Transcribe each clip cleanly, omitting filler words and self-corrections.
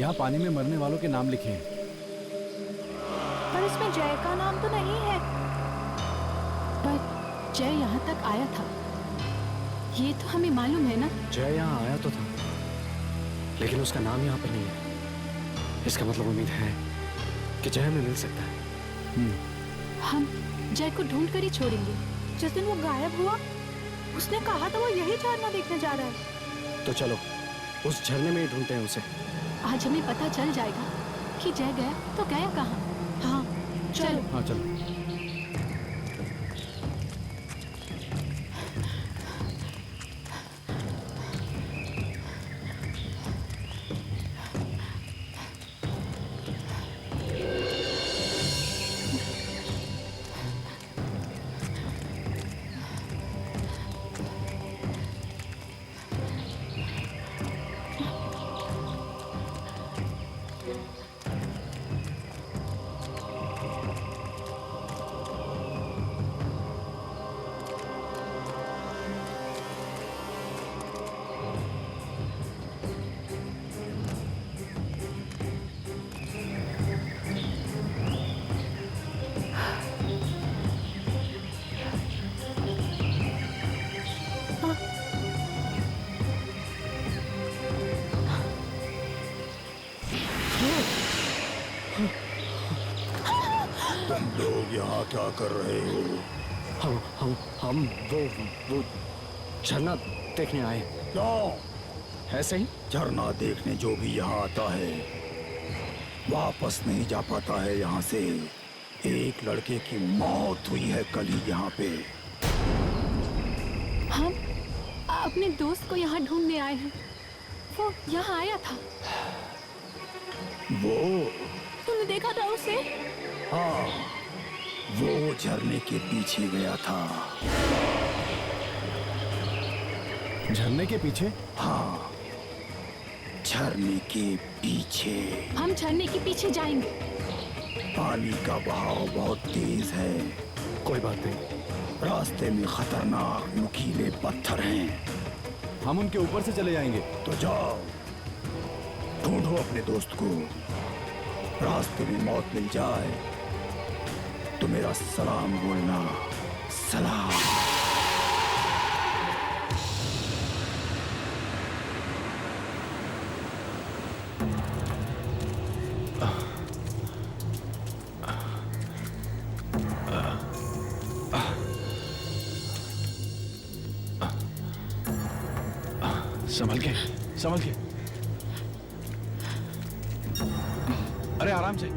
यहाँ पानी में मरने वालों के नाम लिखे हैं। पर इसमें जय का नाम तो नहीं है। पर जय यहाँ तक आया था, ये तो हमें मालूम है ना। जय यहाँ आया तो था, लेकिन उसका नाम यहाँ पर नहीं है। इसका मतलब उम्मीद है कि जय हमें मिल सकता है। हम जय को ढूंढ कर ही छोड़ेंगे। जिस दिन वो गायब हुआ, उसने कहा था वो यही झरना देखने जा रहा है। तो चलो उस झरने में ही ढूंढते हैं उसे। आज हमें पता चल जाएगा कि जय गया तो गया कहाँ। हाँ चलो। हाँ चलो। तुम लोग यहाँ क्या कर रहे हो? हम वो झरना देखने आए। क्यों? ऐसे ही। झरना देखने जो भी यहाँ आता है वापस नहीं जा पाता है यहाँ से। एक लड़के की मौत हुई है कल ही यहाँ पे। हम अपने दोस्त को यहाँ ढूंढने आए हैं। वो यहाँ आया था। वो? तुमने देखा था उसे? हाँ, वो झरने के पीछे गया था। झरने के पीछे? हाँ, झरने के पीछे। हम झरने के पीछे जाएंगे। पानी का बहाव बहुत तेज है। कोई बात नहीं, रास्ते में खतरनाक नुकीले पत्थर हैं। हम उनके ऊपर से चले जाएंगे। तो जाओ, ढूंढो अपने दोस्त को। रास्ते में मौत मिल जाए तो मेरा सलाम बोलना। सलाम। संभल के, संभल के। अरे आराम से।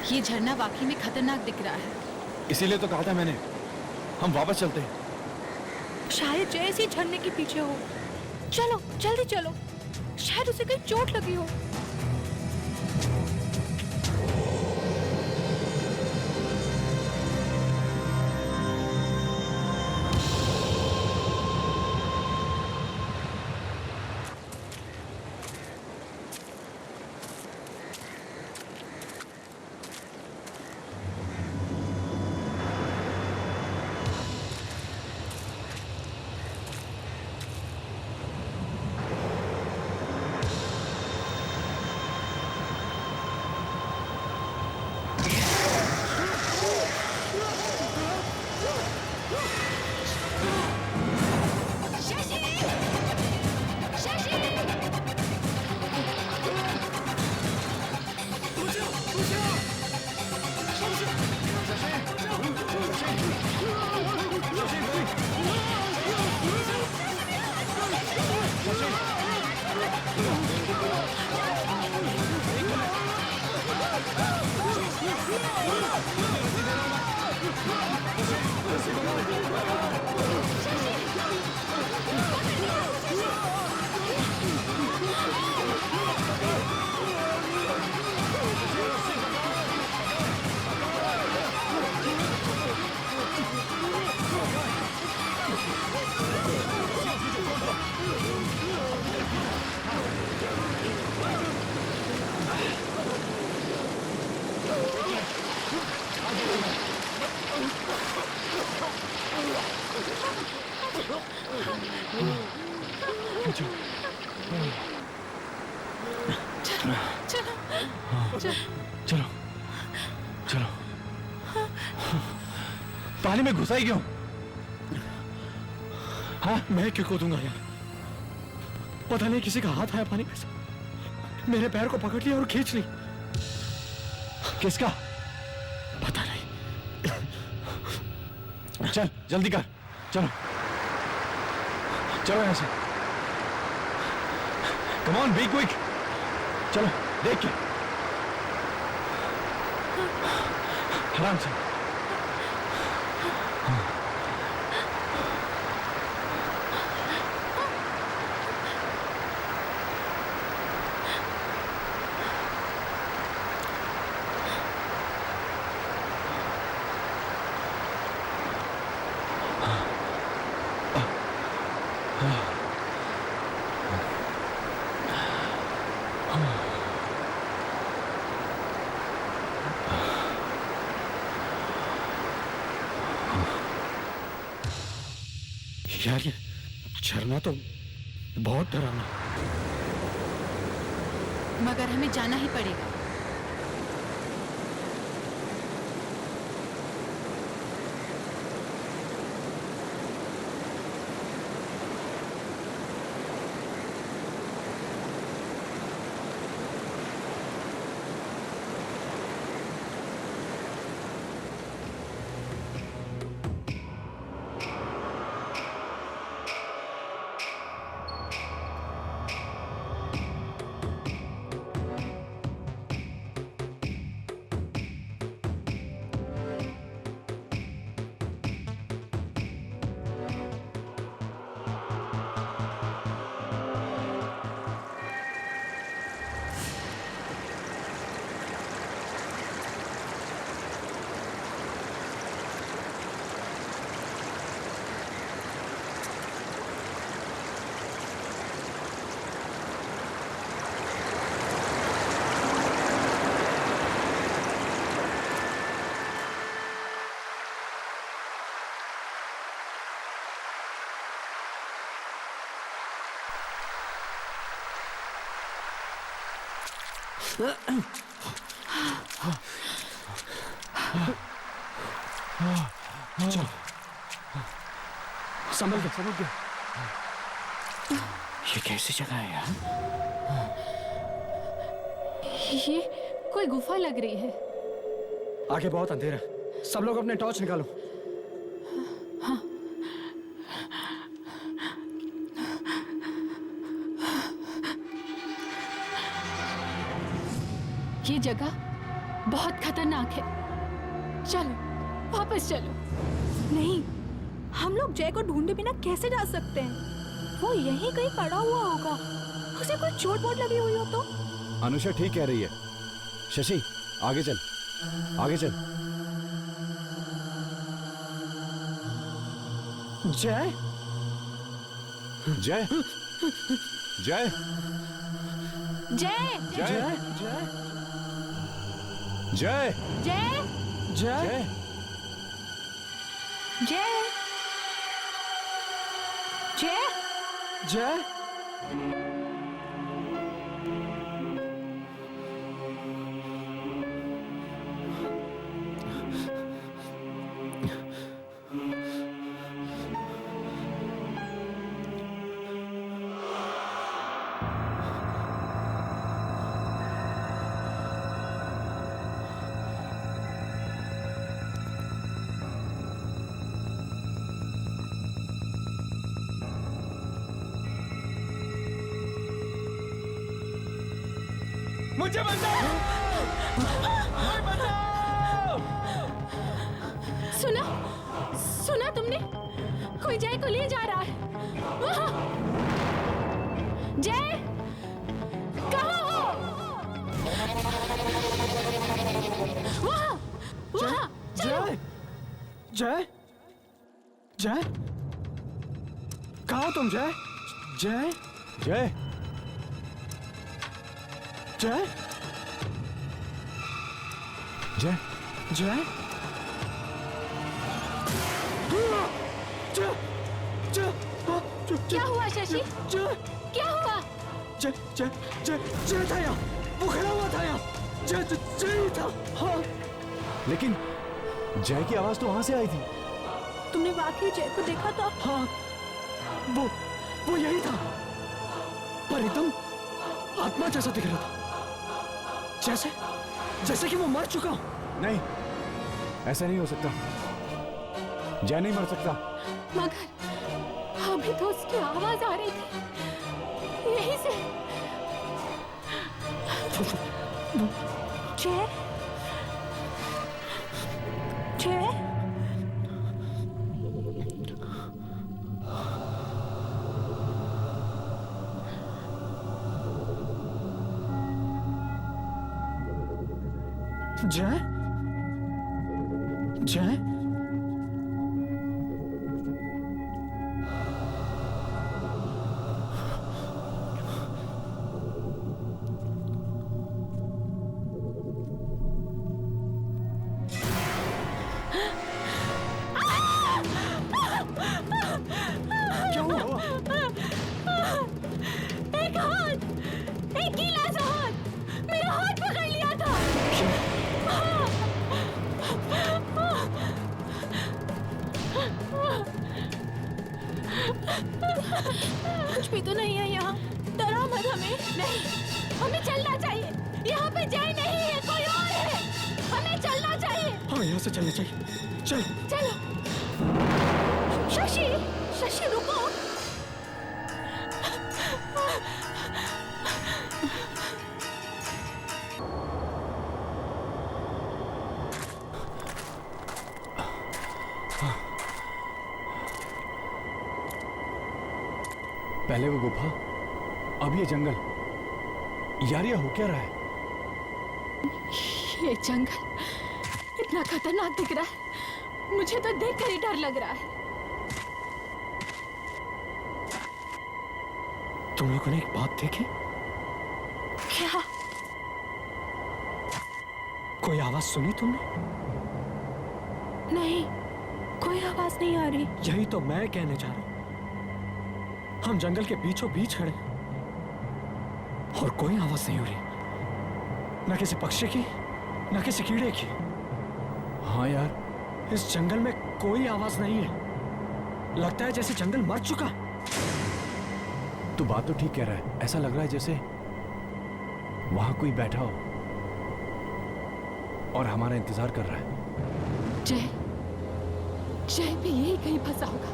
ये झरना वाकई में खतरनाक दिख रहा है। इसीलिए तो कहा था मैंने, हम वापस चलते हैं। शायद जैसे झरने के पीछे हो। चलो जल्दी चलो, शायद उसे कहीं चोट लगी हो। चलो चलो। पानी में घुसाई क्यों? हाँ, मैं क्यों कूदूंगा यार? पता नहीं किसी का हाथ आया पानी में से, मेरे पैर को पकड़ लिया और खींच ली। किसका? पता नहीं। चल जल्दी कर, चलो चलो यहाँ से। Come on, be quick. चलो देख के, आराम से। यार ये झरना तो बहुत डरावना। मगर हमें जाना ही पड़ेगा। चलो संभल गया। ये कैसी जगह है यार? ये कोई गुफा लग रही है। आगे बहुत अंधेरा है, सब लोग अपने टॉर्च निकालो। ये जगह बहुत खतरनाक है। चलो वापस चलो। नहीं, हम लोग जय को ढूंढे बिना कैसे जा सकते हैं? वो यहीं कहीं पड़ा हुआ होगा। उसे कोई चोट वोट लगी हुई हो तो? अनुषा ठीक कह रही है। शशि आगे चल, आगे चल। जय जय जय जय जय जय जय जय जय जय जय जय मुझे बचाओ! मुझे बचाओ! सुना सुना तुमने? कोई जय को ले जा रहा है। वहाँ जय, कहाँ हो? वहाँ वहाँ चलो। जय जय जय, कहाँ हो तुम? जय जय जय जय जय जय क्या हुआ शशि? क्या हुआ? जय जय जय जय था यहाँ, वो खड़ा हुआ था यहाँ। जय जय जय था। हाँ, लेकिन जय की आवाज तो वहां से आई थी। तुमने वाकई जय को देखा था? हाँ, वो यही था, पर एकदम आत्मा जैसा दिख रहा था, जैसे जैसे कि वो मर चुका हो। नहीं, ऐसा नहीं हो सकता। जय नहीं मर सकता। मगर अभी तो उसकी आवाज आ रही थी यहीं से। जय जय जय जय क्या हुआ? एक हाथ, एक गीला सा हाथ मेरा हाथ पकड़ लिया था। कुछ भी तो नहीं है यहाँ, डरा मत हमें। नहीं, हमें चलना चाहिए। यहाँ पे जय नहीं है, कोई और है। हमें चलना चाहिए। हाँ, यहाँ से चलना चाहिए। चल। चलो। शशि शशि रुको। पहले वो गुफा, अब ये जंगल। यार, ये हो क्या रहा है? ये जंगल इतना खतरनाक दिख रहा है, मुझे तो देखकर ही डर लग रहा है। तुम लोगों ने एक बात देखी? क्या? कोई आवाज सुनी तुमने? नहीं, कोई आवाज नहीं आ रही। यही तो मैं कहने जा रहा हूं। हम जंगल के बीचों बीच खड़े और कोई आवाज नहीं हो रही, न किसी पक्षी की, न किसी कीड़े की। हाँ यार, इस जंगल में कोई आवाज नहीं है। लगता है जैसे जंगल मर चुका। तू बात तो ठीक कह रहा है। ऐसा लग रहा है जैसे वहां कोई बैठा हो और हमारा इंतजार कर रहा है। जय, जय भी यही कहीं फंसा होगा,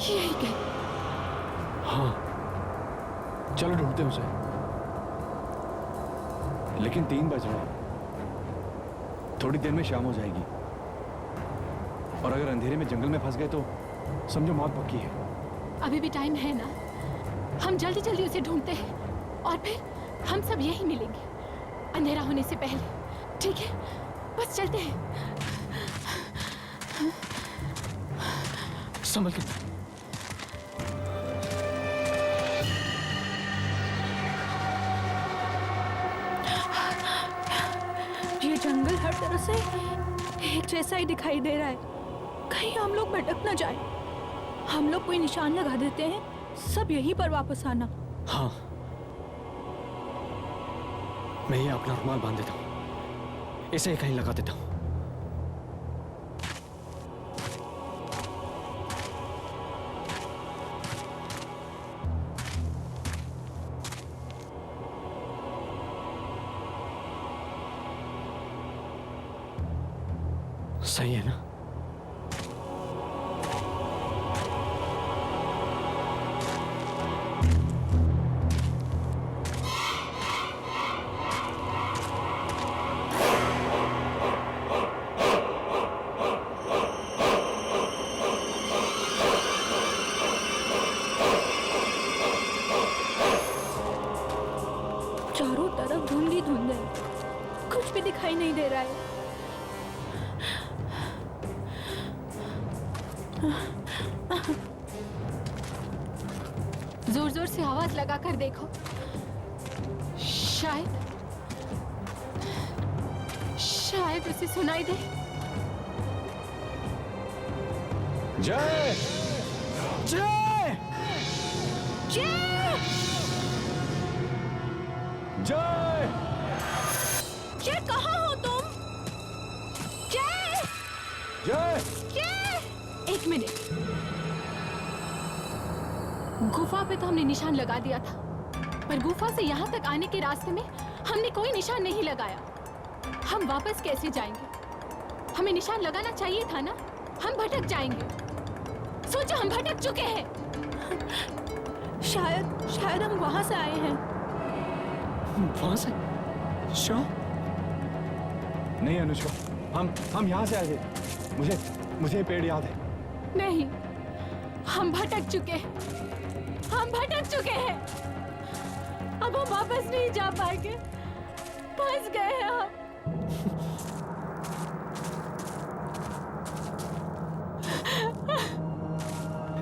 यही कहीं। हाँ, चलो ढूंढते हैं उसे। लेकिन 3 बज रहे हैं, थोड़ी देर में शाम हो जाएगी, और अगर अंधेरे में जंगल में फंस गए तो समझो मौत पक्की है। अभी भी टाइम है ना, हम जल्दी जल्दी उसे ढूंढते हैं और फिर हम सब यही मिलेंगे अंधेरा होने से पहले। ठीक है, बस चलते हैं। संभल के। ये जंगल हर तरह से एक जैसा ही दिखाई दे रहा है। कहीं हम लोग भटक ना जाए। हम लोग कोई निशान लगा देते हैं, सब यहीं पर वापस आना। हाँ, मैं ये अपना रुमाल बांध देता हूँ, इसे कहीं लगा देता हूँ। सही है ना? जोर जोर से आवाज लगाकर देखो, शायद उसे सुनाई दे। जय जय जय जय जय, कहाँ हो तुम? जय जय जय। एक मिनट, गुफा पे तो हमने निशान लगा दिया था, पर गुफा से यहाँ तक आने के रास्ते में हमने कोई निशान नहीं लगाया। हम वापस कैसे जाएंगे? हमें निशान लगाना चाहिए था ना, हम भटक जाएंगे। सोचो, हम भटक चुके हैं। शायद हम वहां से आए हैं। वहां से? श्योर? नहीं अनुष्का, हम यहाँ से आए थे। मुझे ये पेड़ याद है। नहीं, हम भटक चुके हैं, हम भटक चुके हैं। अब हम वापस नहीं जा पाएंगे, फंस गए हैं हम।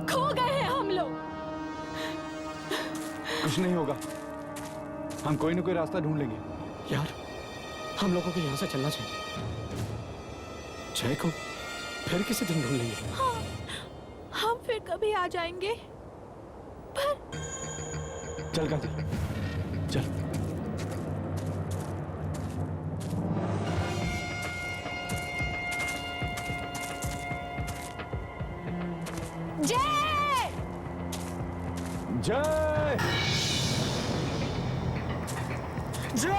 खो गए हैं हम लोग। कुछ नहीं होगा, हम कोई ना कोई रास्ता ढूंढ लेंगे। यार, हम लोगों को यहाँ से चलना चाहिए। जय को फिर किसी दिन ढूंढ लेंगे। हाँ, हम फिर कभी आ जाएंगे। पर चल काजल, चल। जय जय जय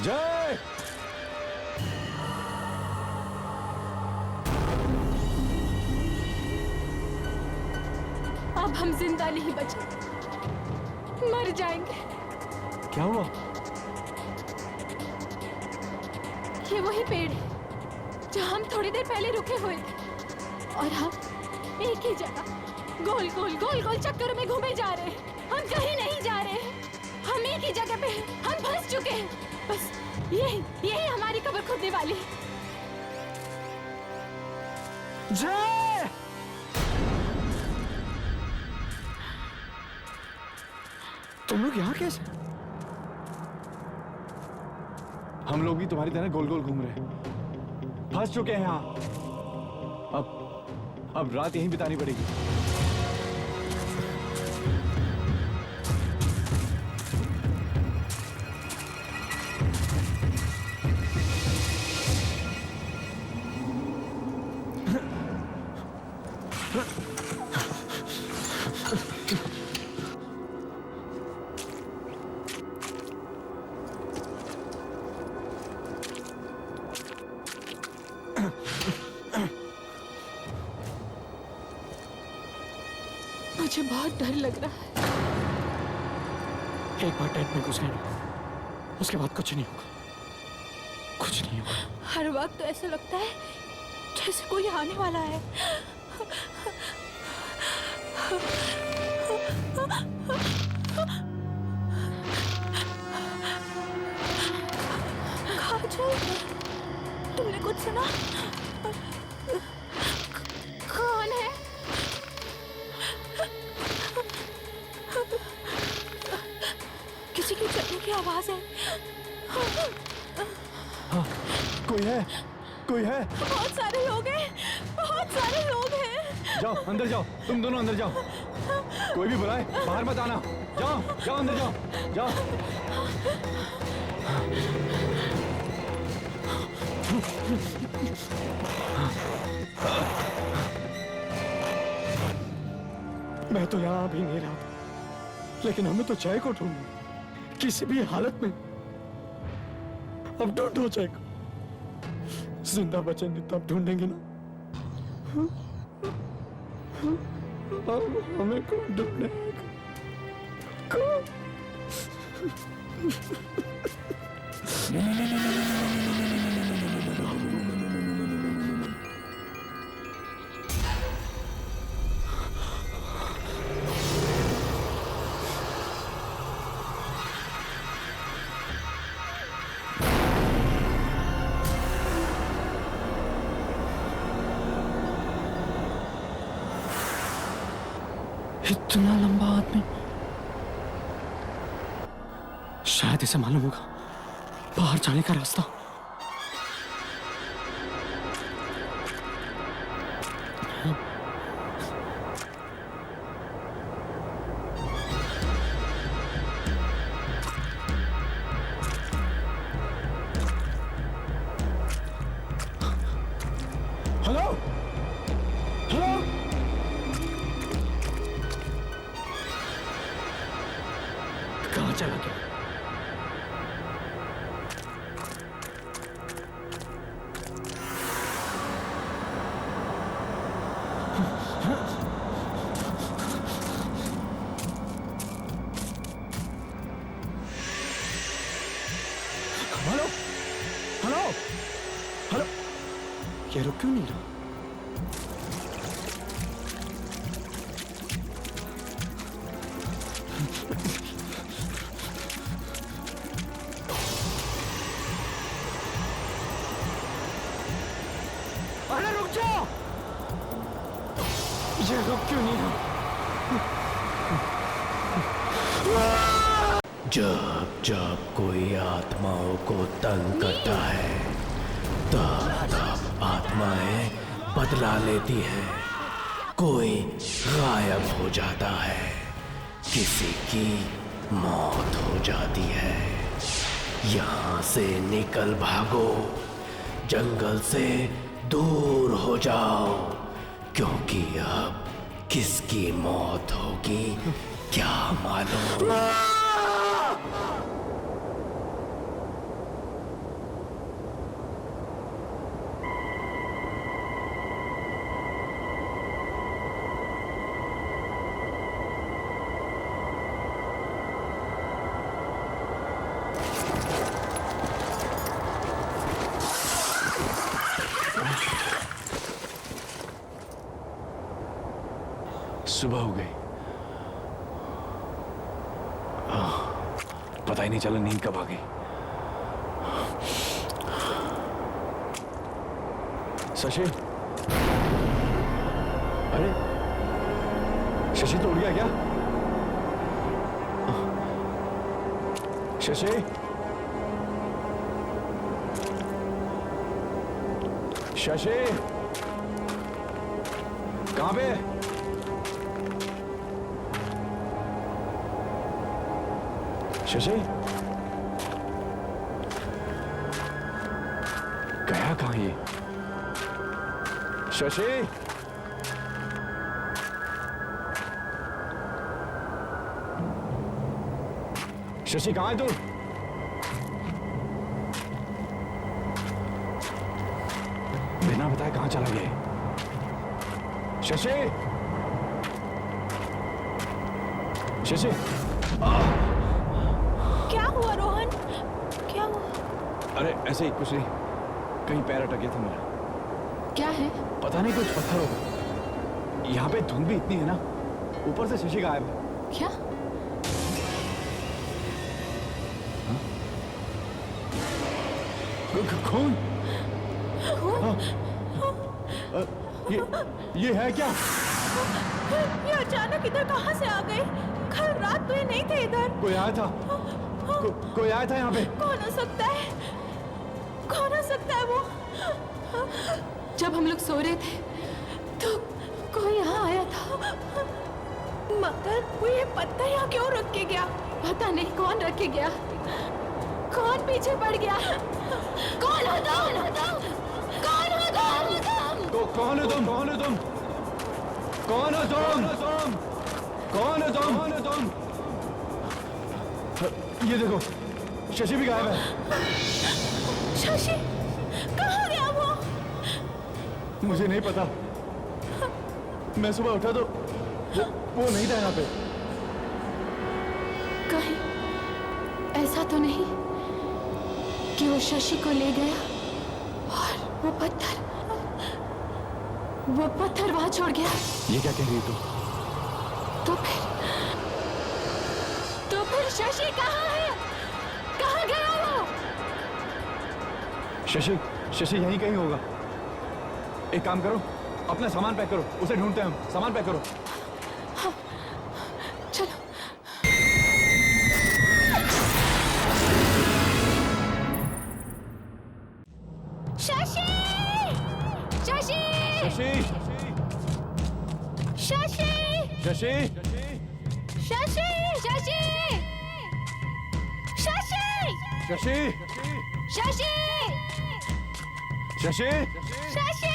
जय। अब हम जिंदा नहीं बचे, मर जाएंगे। क्या हुआ? ये वही पेड़ है जहाँ हम थोड़ी देर पहले रुके हुए थे, और हम एक ही जगह गोल गोल गोल गोल चक्करों में घूमे जा रहे हैं। हम कहीं नहीं जा रहे हैं, हम एक ही जगह पे हैं। हम फंस चुके हैं। बस यही हमारी कब्र खोदने वाली है। जय तुम लोग यहाँ कैसे? हम लोग भी तुम्हारी तरह गोल गोल घूम रहे हैं, फंस चुके हैं यहाँ। अब रात यहीं बितानी पड़ेगी। मुझे बहुत डर लग रहा है। एक बार टेंट में घुस गए ना, उसके बाद कुछ नहीं होगा, कुछ नहीं होगा। हर वक्त तो ऐसा लगता है जैसे कोई आने वाला है। काजल, तुमने कुछ सुना? कौन है? किसी की चलने की आवाज है। कोई है, कोई है। बहुत सारे लोग हैं, बहुत सारे लोग हैं। जाओ अंदर जाओ, तुम दोनों अंदर जाओ। कोई भी बुलाए बाहर मत आना। जाओ जाओ अंदर जाओ, जाओ। मैं तो यहाँ भी नहीं रहा था, लेकिन हमें तो जय को ढूंढना, किसी भी हालत में। अब ढूंढो जय को, जिंदा बचेंगे तब ढूंढेंगे ना। अब हमें कौन ढूंढेगा? कौन? इतना लंबा आदमी, शायद इसे मालूम होगा बाहर जाने का रास्ता। हेलो हेलो, कहाँ चला गया? हेलो हेलो हेलो, ये रुक क्यों नहीं रहा? अरे रुक जाओ, ये रुक क्यों नहीं रहा? जब जब कोई आत्माओं को तंग करता है तब तब आत्माएं बदला लेती है। कोई गायब हो जाता है, किसी की मौत हो जाती है। यहाँ से निकल भागो, जंगल से दूर हो जाओ, क्योंकि अब किसकी मौत होगी क्या मालूम। सुबह हो गई, पता ही नहीं चला नींद कब आ गई। शशि, अरे शशि तो उड़ गया क्या? शशि, शशि कहां पे? शशि गया कहां ये? शशि, शशि कहां है तू? बिना बताए कहां चला गया? शशि, शशि, क्या हुआ रोहन, क्या हुआ? अरे ऐसे ही कुछ नहीं, कहीं पैर अटक गया था मेरा। क्या है? पता नहीं, कुछ पत्थर होगा। यहाँ पे धुंध भी इतनी है ना, ऊपर से शशि गायब है। क्या? खून? ये है क्या? ये अचानक इधर कहाँ से आ गए? कल रात तो ये नहीं थे इधर। कोई आया था, कोई आया था यहाँ पे। कौन हो सकता है? कौन हो सकता है वो? जब हम लोग सो रहे थे तो कोई यहाँ आया था। मगर वो ये पत्थर यहाँ क्यों रख के गया? पता नहीं कौन रख के गया, कौन पीछे पड़ गया। कौन हो तुम? कौन हो तुम? कौन हो तुम? कौन हो तुम? कौन हो तुम? कौन हो तुम? कौन हो तुम? ये देखो, शशि भी गायब है। शशि कहाँ गया वो? मुझे नहीं पता, मैं सुबह उठा तो वो नहीं था यहाँ पे। कहीं ऐसा तो नहीं कि वो शशि को ले गया और वो पत्थर वहां छोड़ गया? ये क्या कह रही तू? तो फिर शशि कहाँ है? कहाँ गया वो? शशि यहीं कहीं होगा। एक काम करो, अपना सामान पैक करो, उसे ढूंढते हैं हम। सामान पैक करो। शशि शशि शशि शशि शशि शशि शशि शशि शशि शशि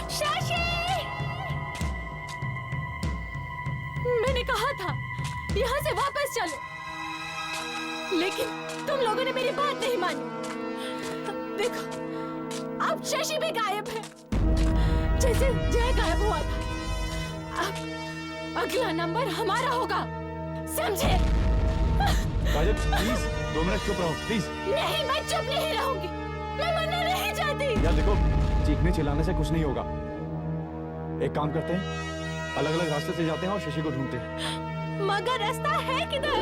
शशि मैंने कहा था यहाँ से वापस चलो, लेकिन तुम लोगों ने मेरी बात नहीं मानी। देखो अब शशि भी गायब है, जैसे जय गायब हुआ था। अब अगला नंबर हमारा होगा, समझे? काजल प्लीज 2 मिनट चुप रहो प्लीज। नहीं, मैं चुप नहीं रहूंगी, मैं मरना नहीं चाहती। यार देखो, चीखने चिल्लाने से कुछ नहीं होगा। एक काम करते हैं, अलग अलग रास्ते से जाते हैं और शशि को ढूंढते हैं। मगर रास्ता है किधर?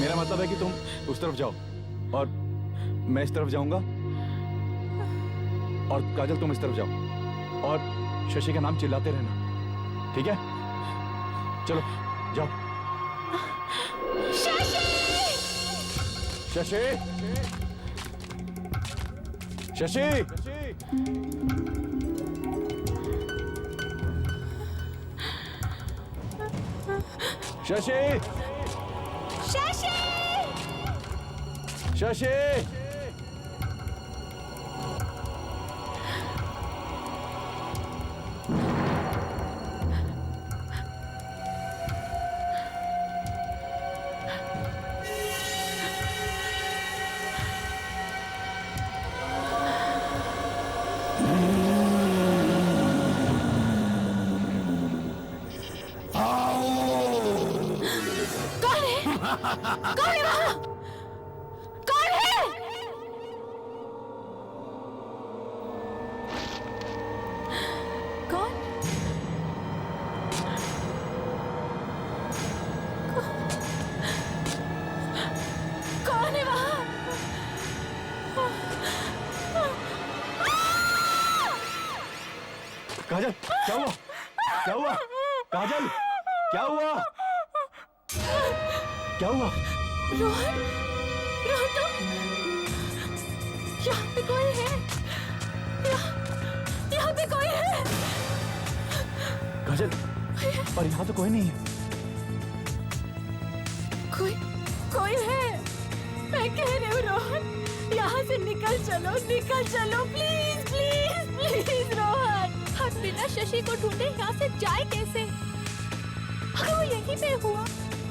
मेरा मतलब है कि तुम उस तरफ जाओ और मैं इस तरफ जाऊंगा, और काजल तुम इस तरफ जाओ और शशि का नाम चिल्लाते रहना, ठीक है? चलो जाओ। शशि शशि शशि शशि शशि शशि कौन है वहाँ? कौन है? कौन? कौन है वहाँ? काजल क्या हुआ? क्या हुआ? काजल क्या हुआ? क्या हुआ? रोहन, रोहन तुम यहाँ पे कोई है? यहाँ पे कोई है? काजल, और यहाँ तो कोई नहीं है। कोई है? मैं कह रही हूँ रोहन, यहाँ से निकल चलो प्लीज प्लीज प्लीज रोहन। हम बिना शशि को ढूंढे यहाँ से जाए कैसे? अगर वो यहीं पे हुआ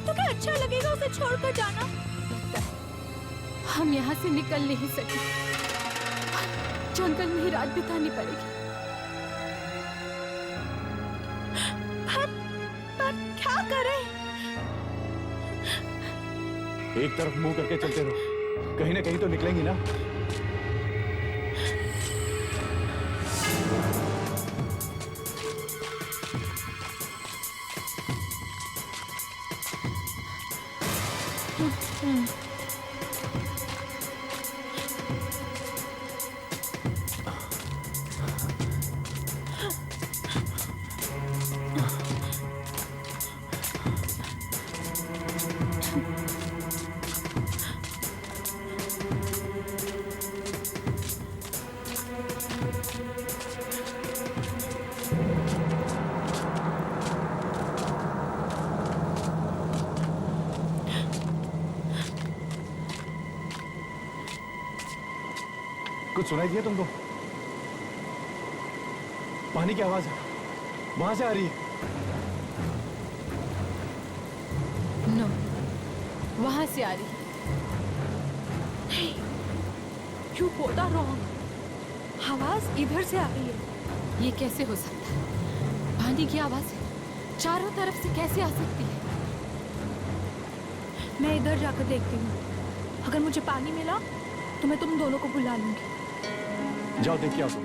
तो क्या अच्छा लगेगा उसे छोड़कर जाना? लगता है हम यहाँ से निकल नहीं सके, जंगल में ही रात बितानी पड़ेगी। पर क्या करें? एक तरफ मुंह करके चलते रहो, कहीं ना कहीं तो निकलेंगी ना। कुछ सुनाई दिया तुमको? पानी की आवाज है, वहां से आ रही है। नो, वहां से आ रही है। You both are wrong. आवाज इधर से आ रही है। ये कैसे हो सकता है? पानी की आवाज चारों तरफ से कैसे आ सकती है? मैं इधर जाकर देखती हूँ। अगर मुझे पानी मिला तो मैं तुम दोनों को बुला लूंगी। जाओ देख के आओ तुम।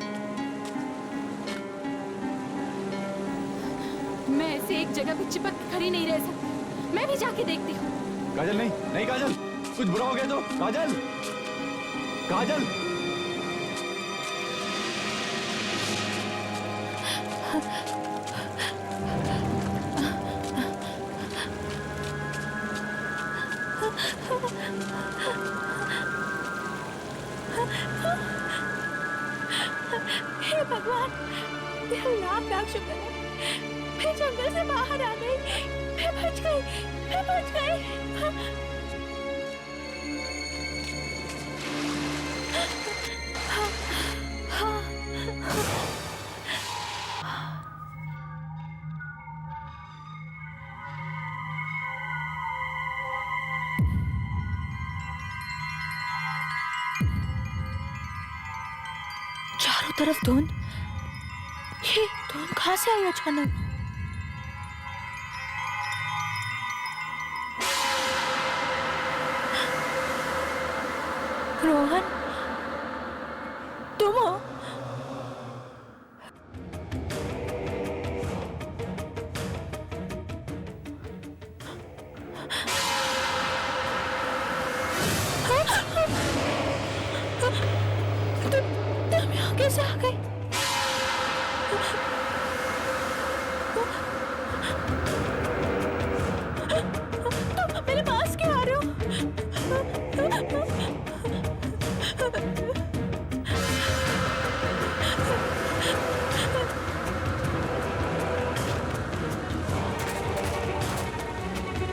मैं ऐसे एक जगह पे चिपक के खड़ी नहीं रह सकती, मैं भी जाके देखती हूँ। काजल नहीं, नहीं काजल, कुछ बुरा हो गया तो। काजल, काजल। हे भगवान, लाख लाख शुक्र है, मैं जंगल से बाहर आ गई, मैं बच गई, मैं बच गई। चारों तरफ धुंध, ये धुंध कहाँ से आई अचानक? रोहन, तुम हो? तुम यहाँ कैसे आ गई? तुम मेरे पास क्यों आ रहे हो?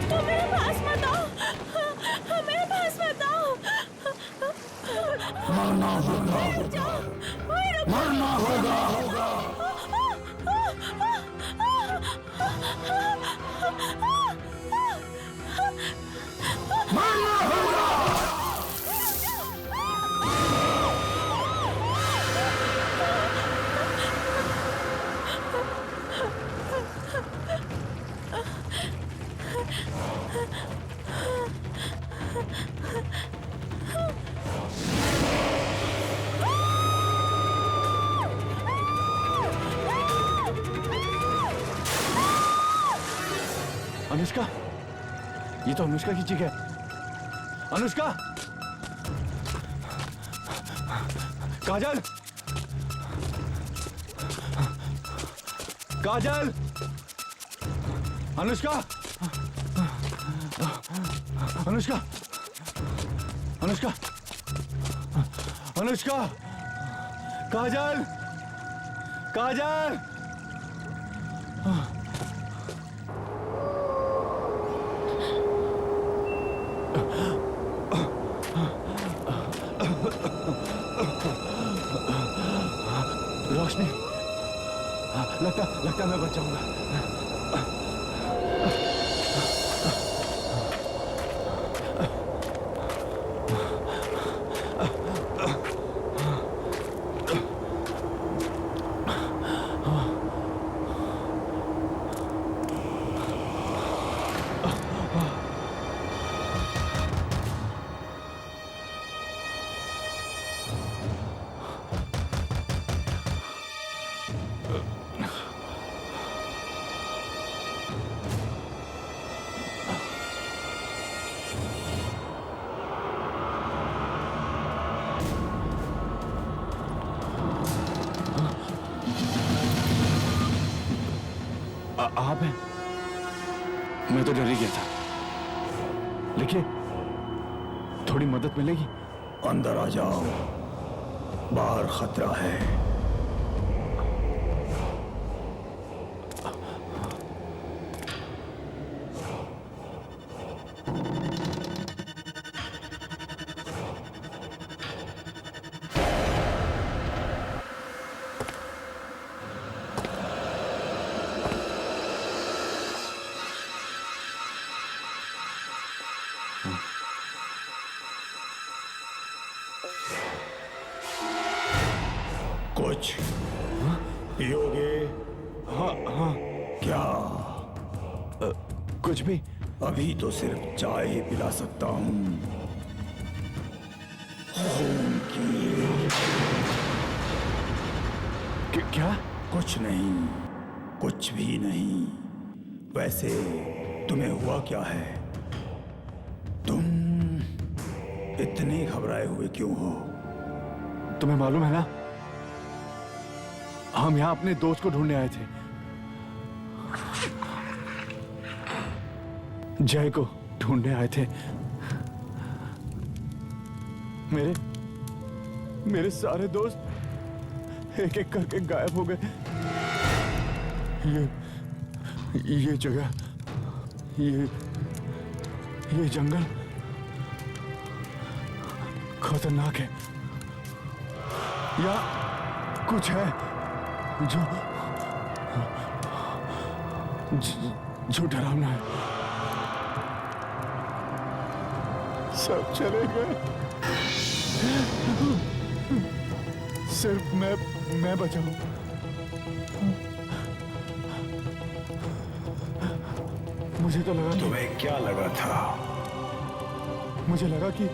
तुम मेरे पास मत आओ, मेरे पास मत आओ। मरना होगा, मरना होगा। मरना होगा। अनुष्का, ये तो अनुष्का की चीख है। अनुष्का, काजल, काजल, अनुष्का, अनुष्का, अनुष्का, अनुष्का, काजल, काजल। रोशनी, लगता मैं बच जाऊंगा। आप हैं? मैं तो डर ही गया था, लेकिन थोड़ी मदद मिलेगी? अंदर आ जाओ, बाहर खतरा है। कुछ पियोगे? हाँ हाँ। क्या? कुछ भी। अभी तो सिर्फ चाय ही पिला सकता हूँ। खून की। क्या? कुछ नहीं, कुछ भी नहीं। वैसे तुम्हें हुआ क्या है? तुम इतने घबराए हुए क्यों हो? तुम्हें मालूम है ना, हम यहाँ अपने दोस्त को ढूंढने आए थे, जय को ढूंढने आए थे। मेरे सारे दोस्त एक एक करके गायब हो गए। ये जगह, ये जंगल खतरनाक है। या कुछ है जो डरावना है। सब चले गए, सिर्फ मैं बचा हूं। मुझे तो लगा, तुम्हें क्या लगा था? मुझे लगा कि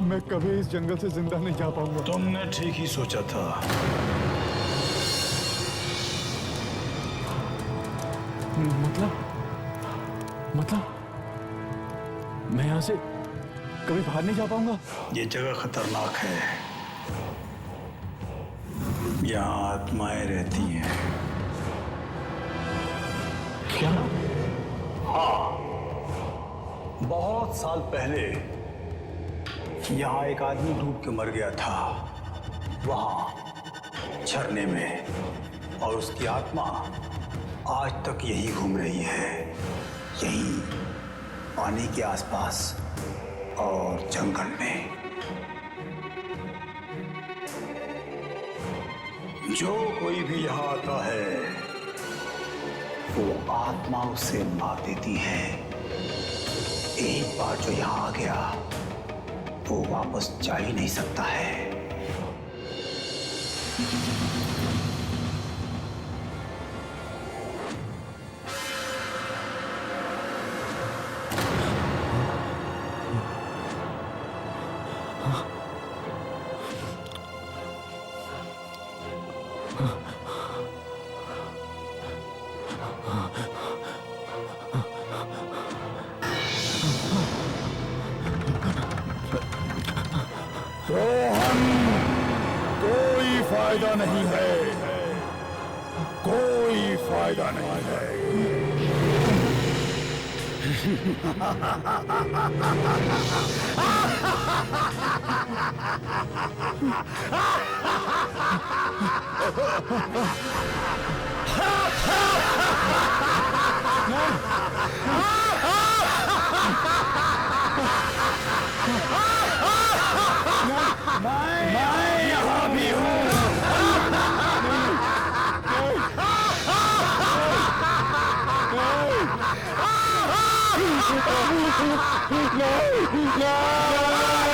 मैं कभी इस जंगल से जिंदा नहीं जा पाऊंगा। तुमने ठीक ही सोचा था। मतलब मैं यहां से कभी बाहर नहीं जा पाऊंगा। ये जगह खतरनाक है, यहाँ आत्माएं रहती हैं। क्या? बहुत साल पहले यहाँ एक आदमी डूब के मर गया था, वहां झरने में, और उसकी आत्मा आज तक यही घूम रही है, यही पानी के आसपास और जंगल में। जो कोई भी यहाँ आता है वो आत्मा उसे मार देती है। एक बार जो यहाँ आ गया वो वापस जा ही नहीं सकता है। रोहन, कोई फायदा नहीं है, कोई फायदा नहीं है। मैं यहाँ भी हूँ। No!